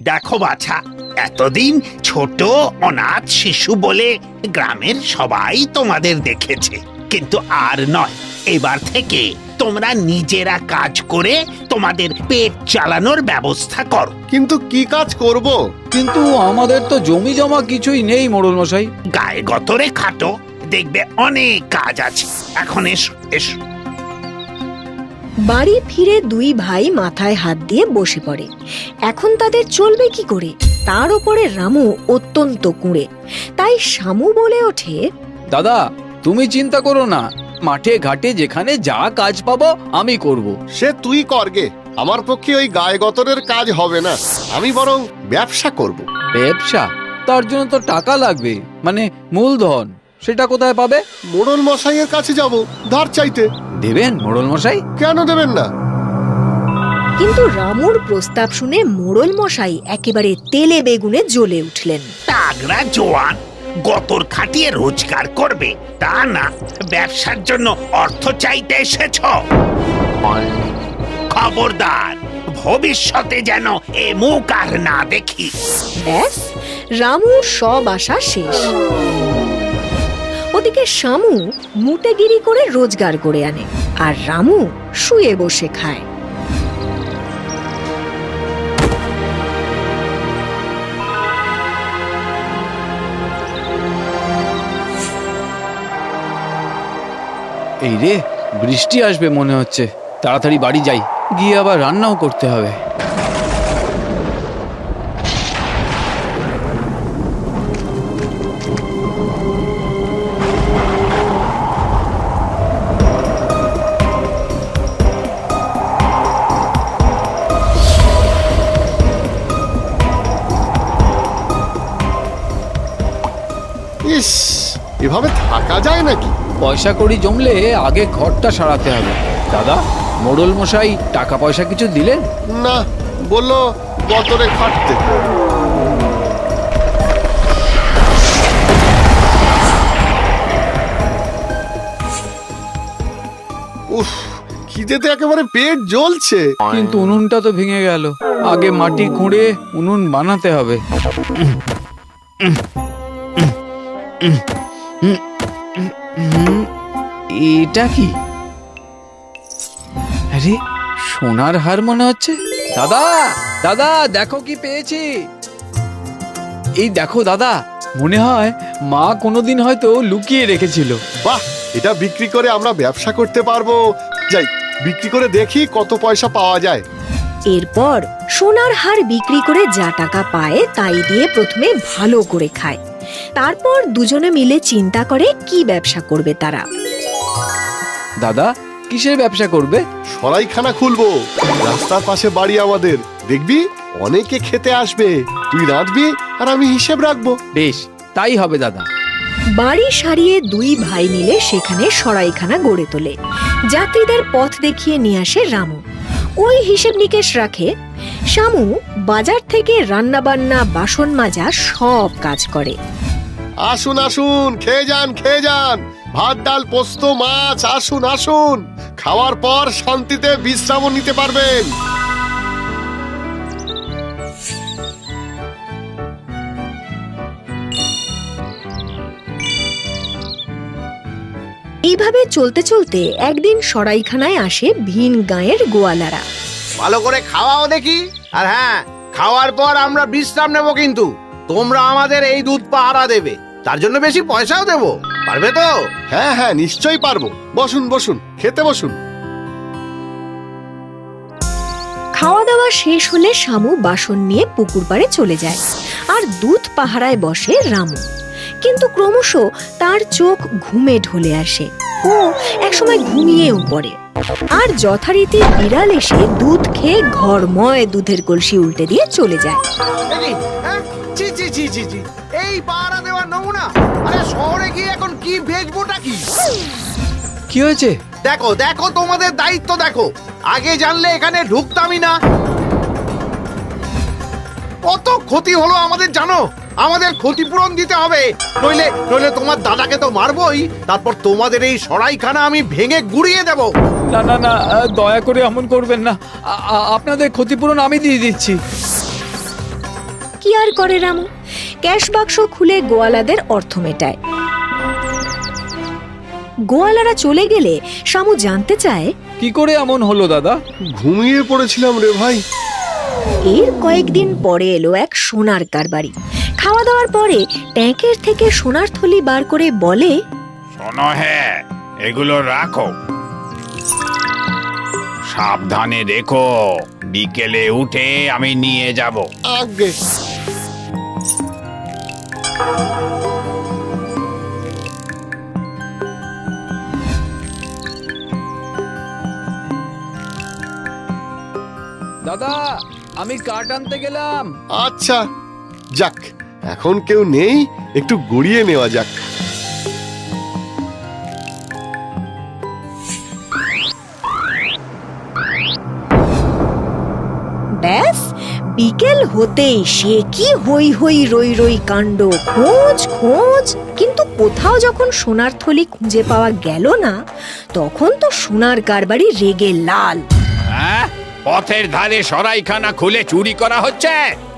দেখো বাছা, এতদিন ছোট অনাথ শিশু বলে গ্রামের সবাই তোমাদের দেখেছে, কিন্তু আর নয়। এবার থেকে তোমরা নিজেরা কাজ করে তোমাদের পেট চালানোর ব্যবস্থা করো। কিন্তু কি কাজ করব? কিন্তু আমাদের তো জমি জমা কিছুই নেই মোড়ল মশাই। গায়ে গতরে খাটো, দেখবে অনেক কাজ আছে। এখন এসো এসো। বাড়ি ফিরে দুই ভাই মাথায় হাত দিয়ে বসে পড়ে। এখন তাদের চলবে কি করে? তার উপরে রামু অত্যন্ত কুঁড়ে। তাই শামু বলে ওঠে, দাদা তুমি চিন্তা করো না, মাঠে ঘাটে যেখানে যা কাজ পাবো আমি করব। সে তুই করগে, আমার পক্ষে ওই গায়ে গতরের কাজ হবে না। আমি বরং ব্যবসা করব। ব্যবসা? তার জন্য তো টাকা লাগবে, মানে মূলধন। সেটা কোথায় পাবে? মোড়ল মশাইয়ের কাছে যাব ধার চাইতে। দেবেন মোড়ল মশাই? কেন দেবেন না? কিন্তু রামুর প্রস্তাব শুনে মোড়ল মশাই একেবারে তেলে বেগুনে জ্বলে উঠলেন। তাগড়া জোয়ান গতর খাটিয়ে রোজগার করবে, তা না ব্যবসার জন্য অর্থ চাইতে এসেছ। খবরদার, ভবিষ্যতে যেন এ মুখ আর না দেখি। ব্যাস, রামুর সব আশা শেষ। ওদিকে শামু মুটেগিরি করে রোজগার করে আনে, আর রামু শুয়ে বসে খায়। এই রে, বৃষ্টি আসবে মনে হচ্ছে। তাড়াতাড়ি বাড়ি যাই, গিয়ে আবার রান্নাও করতে হবে। ইস, এভাবে থাকা যায় নাকি? পয়সা কড়ি জমলে আগে ঘরটা সারাতে হবে। দাদা, মোড়ল মশাই টাকা পয়সা কিছু দিলেন? না, বললো গতরে খাটতে। উফ, খিদেতে একেবারে পেট জ্বলছে। কিন্তু উনুনটা তো ভেঙে গেল। আগে মাটি খুঁড়ে উনুন বানাতে হবে। এটা কি? আরে, সোনার হার মনে হচ্ছে। দাদা, দাদা দেখো কি পেয়েছি। এই দেখো দাদা, মনে হয় মা কোনোদিন হয়তো লুকিয়ে রেখেছিল। বাহ, এটা বিক্রি করে আমরা ব্যবসা করতে পারবো। যাই, বিক্রি করে দেখি কত পয়সা পাওয়া যায়। এরপর সোনার হার বিক্রি করে যা টাকা পায় তাই দিয়ে প্রথমে ভালো করে খায়। তারপর দুজনে মিলে চিন্তা করে কি ব্যবসা করবে তারা। দাদা, কিসের ব্যবসা করবে? সরাইখানা খুলবো। রাস্তার পাশে বাড়ি আমাদের, দেখবি অনেকে খেতে আসবে। তুই রাঁধবি আর আমি হিসেব রাখবো। বেশ, তাই হবে দাদা। বাড়ি সারিয়ে দুই ভাই মিলে সেখানে সরাইখানা গড়ে তোলে। যাত্রীদের পথ দেখিয়ে নিয়ে আসে রামু। ওই হিসেব নিকেশ রাখে। শামু বাজার থেকে রান্না বান্না, বাসন মাজা সব কাজ করে। আসুন আসুন, খেয়ে যান খেয়ে যান। ভাত ডাল পোস্ত মাছ, আসুন আসুন। খাওয়ার পর শান্তিতে বিশ্রামও নিতে পারবেন। এইভাবে চলতে চলতে একদিন সরাইখানায় আসে ভিন গাঁয়ের গোয়ালারা। ভালো করে খাওয়াও দেখি। আর হ্যাঁ, খাওয়ার পর আমরা বিশ্রাম নেব, কিন্তু তোমরা আমাদের এই দুধ পাহারা দেবে, তার জন্য বেশি পয়সাও দেব। পারবে তো? হ্যাঁ হ্যাঁ, নিশ্চয়ই পারবো। বসুন বসুন, খেতে বসুন। খাওয়া দাওয়া শেষ হলে শামু বাসন নিয়ে পুকুর পাড়ে চলে যায়, আর দুধ পাহারায় বসে রামু। কিন্তু ক্রমশ তার চোখ ঘুমে ঢলে আসে। ও একসময় ঘুমিয়েও পড়ে, আর যথারীতি বিড়াল এসে দুধ খেয়ে ঘরময় দুধের কলসি উল্টে দিয়ে চলে যায়। জি জি জি জি জি, এই পাহারা দেওয়ার নমুনা। আরে শহরে গিয়ে এখন কি বেচবোটা কি? কি হয়েছে? দেখো দেখো, তোমাদের দায়িত্ব দেখো। আগে জানলে এখানে ঢুকতামই না। কত ক্ষতি হলো আমাদের জানো? আমাদের ক্ষতিপূরণ দিতে হবে, নইলে নইলে তোমার দাদাকে তো মারবই। তারপর তোমাদের এই সরাইখানা আমি ভেঙে গুড়িয়ে দেব। না না না, দয়া করে এমন করবেন না। আপনাদের ক্ষতিপূরণ আমি দিয়ে দিচ্ছি। কি আর করে রামু, ক্যাশ বাক্স খুলে গোয়ালাদের অর্থ মেটায়। গোয়ালারা চলে গেলে শামু জানতে চায়, কি করে এমন হলো দাদা? ঘুমিয়ে পড়েছিলাম রে ভাই। এর কয়েকদিন পরে এলো এক সোনার কারবারি। খাওয়া দাওয়ার পরে ট্যাঙ্কের থেকে সোনার থলি বার করে বলে, শোনো হে, এগুলো রাখো, সাবধানে রেখো, বিকেলে উঠে আমি নিয়ে যাব। আগে দাদা, আমি কাঠ আনতে গেলাম। আচ্ছা, যাক, এখন কেউ নেই, একটু গড়িয়ে নেওয়া যাক। ব্যাস বিকেল হতেই সে কি হই হই রই রই কাণ্ড, খোঁজ খোঁজ, কিন্তু কোথাও যখন সোনার থলি খুঁজে পাওয়া গেল না, তখন তো সোনার কারবারি রেগে লাল। হ্যাঁ, পথের ধারে সরাইখানা খুলে চুরি করা হচ্ছে,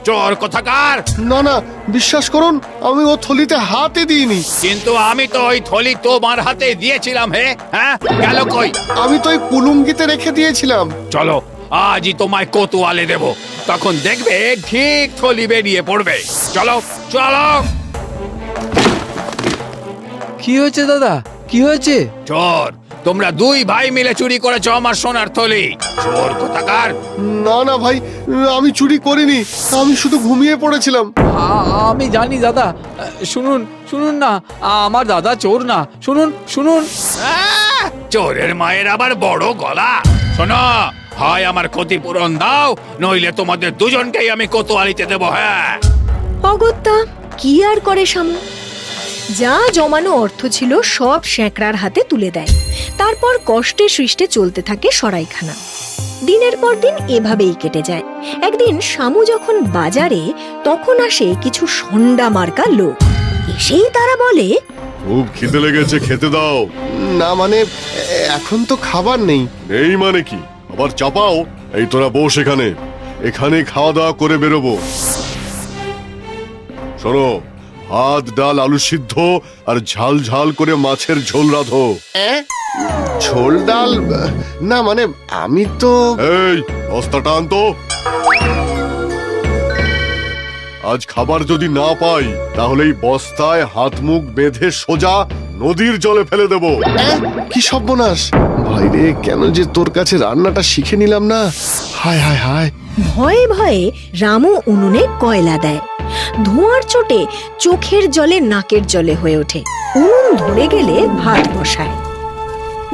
চোর কোথাকার! না না, বিশ্বাস করুন, আমি ও থলিতে হাতে দিইনি। কিন্তু আমি তো ওই থলি তোমার হাতে দিয়েছিলাম। হে, হ্যাঁ, গেল কই? আমি তো ওই কুলুঙ্গিতে রেখে দিয়েছিলাম। চলো, আজই তোমায় কোতোয়ালে দেব, তখন দেখবে ঠিক থলি বেরিয়ে পড়বে। চলো চলো। কি হয়েছে দাদা, কি হয়েছে? চোর, তোমরা দুই ভাই মিলে চুরি করেছো আমার সোনার থলি, চোর কোথাকার! না না ভাই, আমি চুরি করিনি, আমি শুধু ঘুমিয়ে পড়েছিলাম। আমি জানি দাদা, শুনুন শুনুন না, আমার দাদা চোর না, শুনুন শুনুন। আহ, চোরের মায়ের আবার বড় গলা। শোনো, হয় আমার ক্ষতিপূরণ দাও, নইলে তোমাদের দুজনকেই আমি কোতোয়ালিতে দেবো। হ্যাঁ, অগত্যা কি আর করে শামু, যা জমানো অর্থ ছিল সব শ্যাকরার হাতে তুলে দেয়। তারপর কষ্টে সৃষ্টে চলতে থাকে সরাইখানা। দিনের পর দিন এভাবেই কেটে যায়। একদিন শামু যখন বাজারে, তখন আসে কিছু সন্ডা মার্কা লোক। এসেই তারা বলে, খুব খিদে লেগেছে, খেতে দাও। না মানে, এখন তো খাবার নেই। নেই মানে কি, আবার চাপাও। এই তোরা বস এখানে, এখানে খাওয়া দাওয়া করে বেরোবো। শোনো, ভাত ডাল আলু সিদ্ধ আর ঝাল ঝাল করে মাছের ঝোল রাঁধো। ঝোল ডাল না মানে, আমি তো এই বস্তাটা আনতো। আজ খাবার যদি না পাই, তাহলে এই বস্তায় হাত মুখ বেঁধে সোজা নদীর জলে ফেলে দেব। কি সর্বনাশ! ভাইরে, কেন যে তোর কাছে রান্নাটা শিখে নিলাম না। হায় হায় হায়! ভয়ে ভয়ে রামু উনুনে কয়লা দেয়। ধোঁয়ার চোটে চোখের জলে নাকের জলে হয়ে ওঠে। উনুন ধরে গেলে ভাত বসায়।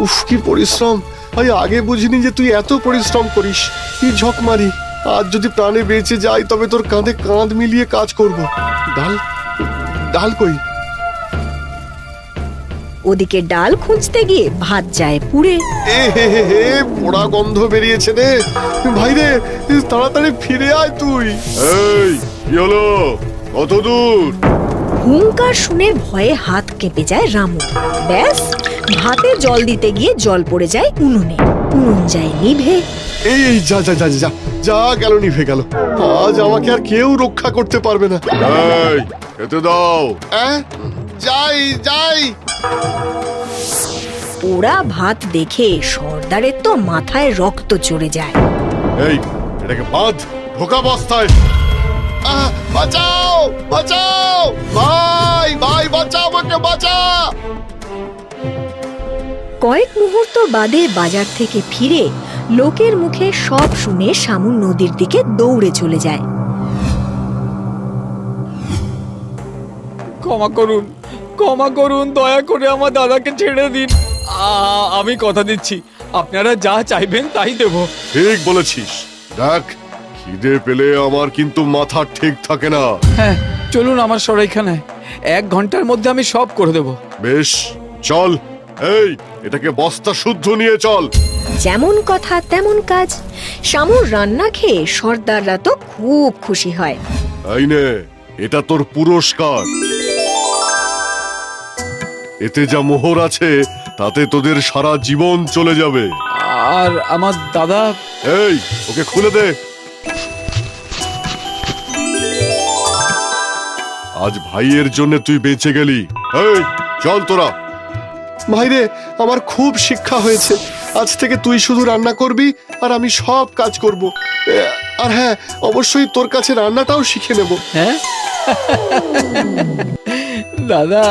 উফ, কি পরিশ্রম! ভাই, আগে বুঝিনি যে তুই এত পরিশ্রম করিস। কি ঝক মারি! আজ যদি প্রাণে বেঁচে যাই, তবে তোর কাঁধে কাঁধ মিলিয়ে কাজ করব। ডাল ডাল কই? ওদিকে ডাল খুঁজতে গিয়ে ভাত যায় পুড়ে। এ হে হে হে, পোড়া গন্ধ বেরিয়েছে রে। ভাই রে, তাড়াতাড়ি ফিরে আয় তুই। এই, কি হলো? কত দূর? হুঙ্কার শুনে ভয়ে হাত কেঁপে যায় রামু। ব্যাস, ভাতে জল দিতে গিয়ে জল পড়ে যায় উনুনে। উনুন যায় নিভে। এই এই, যা যা যা যা যা, গেল, নিভে গেল। আজ আমাকে আর কেউ রক্ষা করতে পারবে না। এই, খেতে দাও। যাই যাই। পোড়া ভাত দেখে সর্দারের তো মাথায় রক্ত চড়ে যায়। এই, এটাকে বাঁধ, ঢোকা বস্তায়। বাঁচাও বাঁচাও, ভাই ভাই বাঁচা, আমাকে বাঁচা। কয়েক মুহূর্ত বাদে বাজার থেকে ফিরে লোকের মুখে সব শুনে শামু নদীর দিকে দৌড়ে চলে যায়। ক্ষমা করুন, ক্ষমা করুন, দয়া করে আমার দাদাকে ছেড়ে দিন। আমি কথা দিচ্ছি, আপনারা যা চাইবেন তাই দেব। ঠিক বলেছিস। দেখ, খিদে পেলে আমার কিন্তু মাথা ঠিক থাকে না। হ্যাঁ, চলুন আমার সরাইখানায়, 1 ঘন্টার মধ্যে আমি সব করে দেব। বেশ, চল। এই, এটাকে বস্তা শুদ্ধ নিয়ে চল। যেমন কথা তেমন কাজ। শামুর রান্না খেয়ে সর্দাররা তো খুব খুশি হয়। এই নে, এটা তোর পুরস্কার। এতে যা মোহর আছে, তাতে তোদের সারা জীবন চলে যাবে। আর আমার দাদা? এই, ওকে খুলে দে। আজ ভাইয়ের জন্য তুই বেঁচে গেলি। এই চল তোরা। ভাইরে, আমার খুব শিক্ষা হয়েছে। আজ থেকে তুই শুধু রান্না করবি আর আমি সব কাজ করব। আর হ্যাঁ, অবশ্যই তোর কাছে রান্নাটাও শিখে নেব। হ্যাঁ দাদা,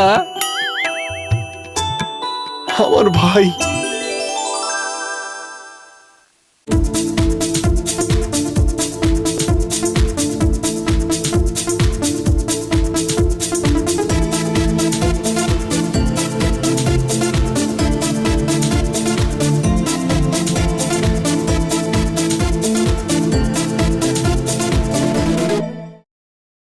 আমার ভাই।